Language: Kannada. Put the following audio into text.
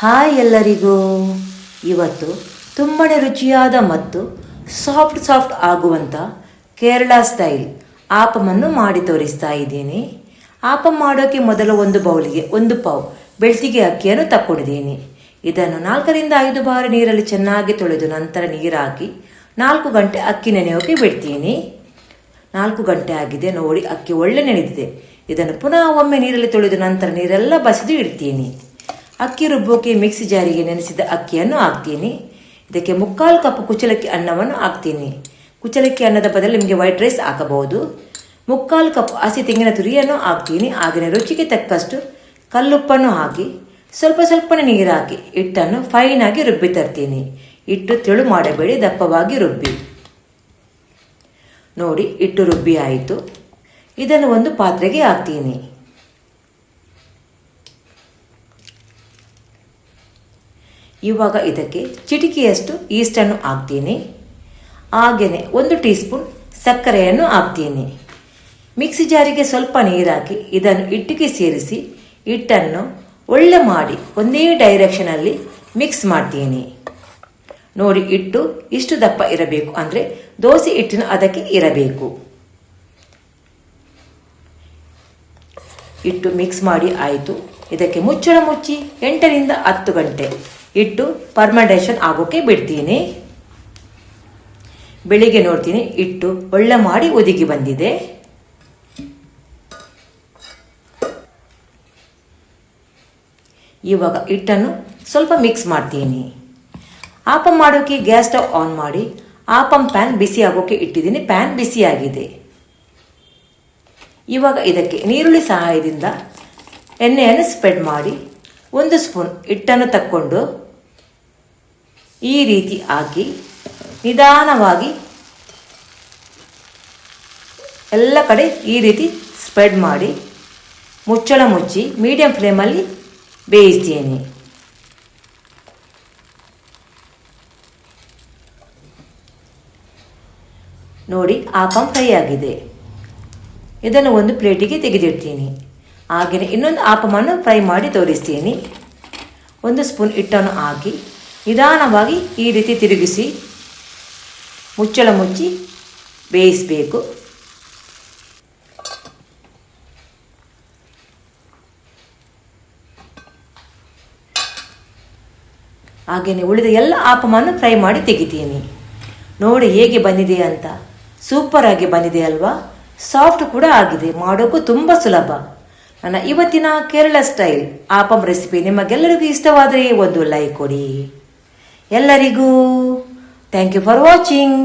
ಹಾಯ್ ಎಲ್ಲರಿಗೂ. ಇವತ್ತು ತುಂಬಾ ರುಚಿಯಾದ ಮತ್ತು ಸಾಫ್ಟ್ ಆಗುವಂಥ ಕೇರಳ ಸ್ಟೈಲ್ ಆಪಮನ್ನು ಮಾಡಿ ತೋರಿಸ್ತಾ ಇದ್ದೀನಿ. ಆಪಂ ಮಾಡೋಕ್ಕೆ ಮೊದಲು ಒಂದು ಬೌಲಿಗೆ 1 ಪಾವ್ ಬೆಳ್ತಿಗೆ ಅಕ್ಕಿಯನ್ನು ತಕ್ಕೊಂಡಿದ್ದೀನಿ. ಇದನ್ನು 4 ರಿಂದ 5 ಬಾರಿ ನೀರಲ್ಲಿ ಚೆನ್ನಾಗಿ ತೊಳೆದು ನಂತರ ನೀರು ಹಾಕಿ 4 ಗಂಟೆ ಅಕ್ಕಿ ನೆನೆಯೋಕೆ ಬಿಡ್ತೀನಿ. 4 ಗಂಟೆ ಆಗಿದೆ ನೋಡಿ, ಅಕ್ಕಿ ಒಳ್ಳೆ ನೆನೆದಿದೆ. ಇದನ್ನು ಪುನಃ ಒಮ್ಮೆ ನೀರಲ್ಲಿ ತೊಳೆದು ನಂತರ ನೀರೆಲ್ಲ ಬಸಿದು ಇಡ್ತೀನಿ. ಅಕ್ಕಿ ರುಬ್ಬೋಕೆ ಮಿಕ್ಸಿ ಜಾರಿಗೆ ನೆನೆಸಿದ ಅಕ್ಕಿಯನ್ನು ಹಾಕ್ತೀನಿ. ಇದಕ್ಕೆ 3/4 ಕಪ್ ಕುಚಲಕ್ಕಿ ಅನ್ನವನ್ನು ಹಾಕ್ತೀನಿ. ಕುಚಲಕ್ಕಿ ಅನ್ನದ ಬದಲು ನಿಮಗೆ ವೈಟ್ ರೈಸ್ ಹಾಕಬಹುದು. 3/4 ಕಪ್ ಹಸಿ ತೆಂಗಿನ ತುರಿಯನ್ನು ಹಾಕ್ತೀನಿ. ಹಾಗೆಯೇ ರುಚಿಗೆ ತಕ್ಕಷ್ಟು ಕಲ್ಲುಪ್ಪನ್ನು ಹಾಕಿ ಸ್ವಲ್ಪನೇ ನೀರು ಹಾಕಿ ಹಿಟ್ಟನ್ನು ಫೈನಾಗಿ ರುಬ್ಬಿ ತರ್ತೀನಿ. ಹಿಟ್ಟು ತೆಳು ಮಾಡಬೇಡಿ, ದಪ್ಪವಾಗಿ ರುಬ್ಬಿ. ನೋಡಿ, ಹಿಟ್ಟು ರುಬ್ಬಿ ಆಯಿತು. ಇದನ್ನು ಒಂದು ಪಾತ್ರೆಗೆ ಹಾಕ್ತೀನಿ. ಇವಾಗ ಇದಕ್ಕೆ ಚಿಟಿಕೆಯಷ್ಟು ಈಸ್ಟನ್ನು ಹಾಕ್ತೀನಿ. ಹಾಗೆಯೇ 1 ಟೀ ಸ್ಪೂನ್ ಸಕ್ಕರೆಯನ್ನು ಹಾಕ್ತೀನಿ. ಮಿಕ್ಸಿ ಜಾರಿಗೆ ಸ್ವಲ್ಪ ನೀರು ಹಾಕಿ ಇದನ್ನು ಹಿಟ್ಟಿಗೆ ಸೇರಿಸಿ ಹಿಟ್ಟನ್ನು ಒಳ್ಳೆ ಮಾಡಿ ಒಂದೇ ಡೈರೆಕ್ಷನಲ್ಲಿ ಮಿಕ್ಸ್ ಮಾಡ್ತೀನಿ. ನೋಡಿ, ಹಿಟ್ಟು ಇಷ್ಟು ದಪ್ಪ ಇರಬೇಕು, ಅಂದರೆ ದೋಸೆ ಹಿಟ್ಟಿನ ಅದಕ್ಕೆ ಇರಬೇಕು. ಹಿಟ್ಟು ಮಿಕ್ಸ್ ಮಾಡಿ ಆಯಿತು. ಇದಕ್ಕೆ ಮುಚ್ಚಳ ಮುಚ್ಚಿ 8 ರಿಂದ 10 ಗಂಟೆ ಹಿಟ್ಟು ಫರ್ಮೆಂಟೇಷನ್ ಆಗೋಕೆ ಬಿಡ್ತೀನಿ. ಬೆಳಿಗ್ಗೆ ನೋಡ್ತೀನಿ, ಹಿಟ್ಟು ಒಳ್ಳೆ ಮಾಡಿ ಒದಗಿ ಬಂದಿದೆ. ಇವಾಗ ಹಿಟ್ಟನ್ನು ಸ್ವಲ್ಪ ಮಿಕ್ಸ್ ಮಾಡ್ತೀನಿ. ಆಪಂ ಮಾಡೋಕೆ ಗ್ಯಾಸ್ ಸ್ಟವ್ ಆನ್ ಮಾಡಿ ಆಪಂ ಪ್ಯಾನ್ ಬಿಸಿ ಆಗೋಕೆ ಇಟ್ಟಿದ್ದೀನಿ. ಪ್ಯಾನ್ ಬಿಸಿಯಾಗಿದೆ. ಇವಾಗ ಇದಕ್ಕೆ ನೀರುಳ್ಳಿ ಸಹಾಯದಿಂದ ಎಣ್ಣೆಯನ್ನು ಸ್ಪ್ರೆಡ್ ಮಾಡಿ 1 ಸ್ಪೂನ್ ಹಿಟ್ಟನ್ನು ತಕ್ಕೊಂಡು ಈ ರೀತಿ ಹಾಕಿ ನಿಧಾನವಾಗಿ ಎಲ್ಲ ಕಡೆ ಈ ರೀತಿ ಸ್ಪ್ರೆಡ್ ಮಾಡಿ ಮುಚ್ಚಳ ಮುಚ್ಚಿ ಮೀಡಿಯಂ ಫ್ಲೇಮಲ್ಲಿ ಬೇಯಿಸ್ತೀನಿ. ನೋಡಿ, ಆಪಂ ಫ್ರೈ ಆಗಿದೆ. ಇದನ್ನು ಒಂದು ಪ್ಲೇಟಿಗೆ ತೆಗೆದಿಡ್ತೀನಿ. ಹಾಗೆಯೇ ಇನ್ನೊಂದು ಆಪಮನ್ನು ಫ್ರೈ ಮಾಡಿ ತೋರಿಸ್ತೀನಿ. 1 ಸ್ಪೂನ್ ಹಿಟ್ಟನ್ನು ಹಾಕಿ ನಿಧಾನವಾಗಿ ಈ ರೀತಿ ತಿರುಗಿಸಿ ಮುಚ್ಚಳ ಮುಚ್ಚಿ ಬೇಯಿಸಬೇಕು. ಹಾಗೆಯೇ ಉಳಿದ ಎಲ್ಲ ಆಪಮನ್ನು ಫ್ರೈ ಮಾಡಿ ತೆಗಿತೀನಿ. ನೋಡಿ ಹೇಗೆ ಬಂದಿದೆ ಅಂತ. ಸೂಪರ್ ಆಗಿ ಬಂದಿದೆ ಅಲ್ವಾ? ಸಾಫ್ಟ್ ಕೂಡ ಆಗಿದೆ. ಮಾಡೋಕ್ಕೂ ತುಂಬ ಸುಲಭ. ನನ್ನ ಇವತ್ತಿನ ಕೇರಳ ಸ್ಟೈಲ್ ಆಪಂ ರೆಸಿಪಿ ನಿಮಗೆಲ್ಲರಿಗೂ ಇಷ್ಟವಾದರೆ ಒಂದು ಲೈಕ್ ಕೊಡಿ. ಎಲ್ಲರಿಗೂ ಥ್ಯಾಂಕ್ ಯು ಫಾರ್ ವಾಚಿಂಗ್.